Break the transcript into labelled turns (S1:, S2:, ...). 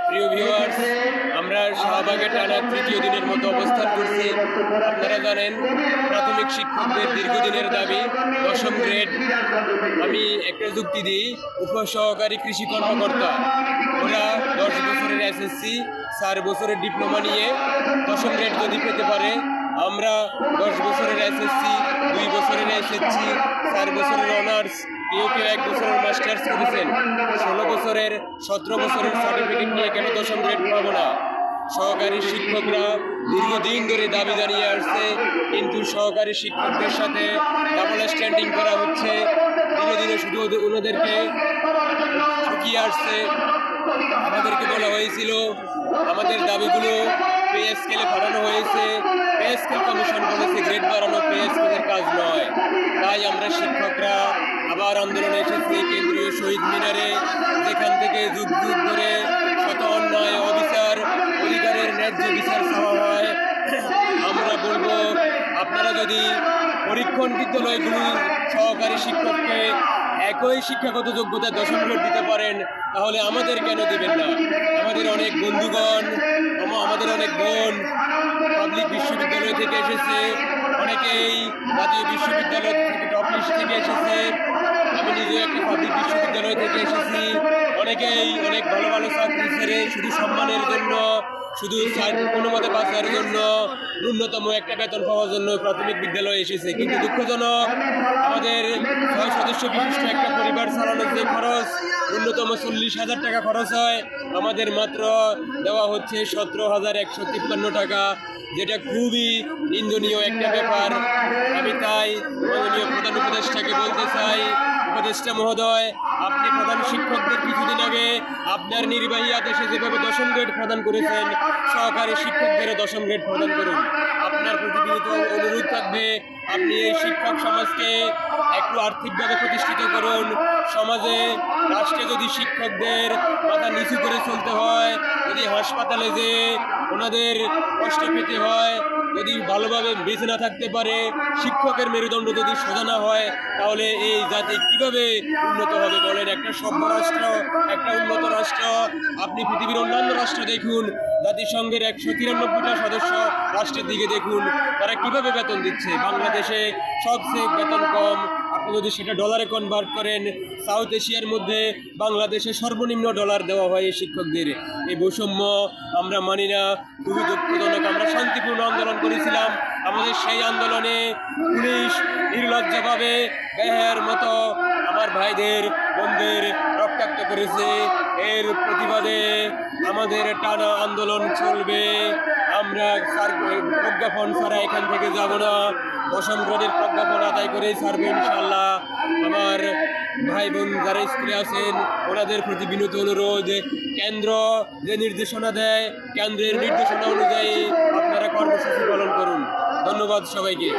S1: প্রিয় ভিউয়ার্স, আমরা শাহবাগে টানা তৃতীয় দিনের মতো অবস্থান করছি। আপনারা জানেন, প্রাথমিক শিক্ষকদের দীর্ঘদিনের দাবি 10ম গ্রেড। আমি একটা যুক্তি দিই, উপসহকারী কৃষি কর্মকর্তা, ওরা 10 বছরের এসএসসি, 4 বছরের ডিপ্লোমা নিয়ে 10ম গ্রেড যদি পেতে পারে, আমরা 10 বছরের এসএসসি, 2 বছরের এসএসসি, 4 বছরের অনার্স, কেউ 1 বছরের মাস্টার্স করেছেন, 16 বছরের 17 বছরের সার্টিফিকেট নিয়ে কেন 10ম গ্রেড পাবো না? সহকারী শিক্ষকরা দীর্ঘদিন ধরে দাবি জানিয়ে আসছে, কিন্তু সহকারী শিক্ষকদের সাথে ডাবল স্ট্যান্ডিং করা হচ্ছে। দিনে দিনে শুধু ওনাদেরকে ঠকিয়ে আসছে। আমাদেরকে বলা হয়েছিল আমাদের দাবিগুলো পে স্কেলে পাঠানো হয়েছে, পে স্কেল কমিশন বলেছে গ্রেড বাড়ানো পে স্কেলের কাজ নয়। তাই আমরা শিক্ষকরা আবার আন্দোলনে এসেছি কেন্দ্রীয় শহীদ মিনারে, যেখান থেকে যুগ যুগ ধরে শত অন্যায় অবিচার, অধিকারের ন্যায্য বিচার চাওয়া হয়। আমরা বলবো, আপনারা যদি পরীক্ষণ বিদ্যালয়গুলি সহকারী শিক্ষককে একই শিক্ষাগত যোগ্যতা 10ম গ্রেড দিতে পারেন, তাহলে আমাদের কেন দিবেন না? আমাদের অনেক বন্ধুগণ, আমাদের অনেক বোন পাবলিক বিশ্ববিদ্যালয় থেকে এসেছে, অনেকেই জাতীয় বিশ্ববিদ্যালয় থেকে টপ লিস্ট থেকে এসেছে। আমি নিজেও একটা পাবলিক বিশ্ববিদ্যালয় থেকে এসেছি। অনেকেই অনেক ভালো ভালো চাকরি ছেড়ে শুধু সম্মানের জন্য, শুধু কোনো মতে বাঁচার জন্য, ন্যূনতম একটা বেতন পাওয়ার জন্য প্রাথমিক বিদ্যালয়ে এসেছে। কিন্তু দুঃখজনক, আমাদের 6 সদস্য বিশিষ্ট একটা পরিবার চালানোর যে খরচ, ন্যূনতম 40,000 টাকা খরচ হয়, আমাদের মাত্র দেওয়া হচ্ছে 17,153 টাকা, যেটা খুবই নিন্দনীয় একটা ব্যাপার। আমি তাই মাননীয় প্রধান উপদেষ্টাকে বলতে চাই, উপদেষ্টা মহোদয়, আপনি প্রধান শিক্ষকদের কিছুদিন আগে আপনার নির্বাহী আদেশে যেভাবে 10ম গ্রেড প্রদান করেছেন, সহকারী শিক্ষকদেরও 10ম গ্রেড প্রদান করুন। আপনার প্রতিনিয়ত অনুরোধ থাকবে, আপনি এই শিক্ষক সমাজকে একটু আর্থিকভাবে প্রতিষ্ঠিত করুন। সমাজে, রাষ্ট্রে যদি শিক্ষকদের মাথা নিচু করে চলতে হয়, যদি হাসপাতালে যে ওনাদের কষ্ট পেতে হয়, যদি ভালোভাবে বেঁচে না থাকতে পারে, শিক্ষকের মেরুদণ্ড যদি সোজা না হয়, তাহলে এই জাতি কিভাবে উন্নত হবে বলেন? একটা সভ্য রাষ্ট্র, একটা উন্নত রাষ্ট্র, আপনি পৃথিবীর অন্যান্য রাষ্ট্র দেখুন, জাতিসংঘের 193টা সদস্য রাষ্ট্রের দিকে দেখুন, তারা কিভাবে বেতন দিচ্ছে। বাংলাদেশে সবচেয়ে বেতন কম। আপনি যদি সেটা ডলারে কনভার্ট করেন, সাউথ এশিয়ার মধ্যে বাংলাদেশে সর্বনিম্ন ডলার দেওয়া হয় এই শিক্ষকদের। এই বৈষম্য আমরা মানি না, খুবই দুঃখজনক। আমরা শান্তিপূর্ণ আন্দোলন করেছিলাম, আমাদের সেই আন্দোলনে পুলিশ নির্লজ্জভাবে ব্যাহের মতো আমার ভাইদের, বোনদের রক্তাক্ত করেছে। এর প্রতিবাদে আমাদের টানা আন্দোলন চলবে। আমরা প্রজ্ঞাপন ছাড়া এখান থেকে যাব না। 10ম গ্রেডের প্রজ্ঞাপন আদায় করেই ছাড়বে ইনশাল্লাহ। আমার ভাই বোন যারা স্কুলে আছেন, ওনাদের প্রতি বিনীত অনুরোধ, কেন্দ্র যে নির্দেশনা দেয়, কেন্দ্রের নির্দেশনা অনুযায়ী আপনারা কর্মসূচি পালন করুন। ধন্যবাদ সবাইকে।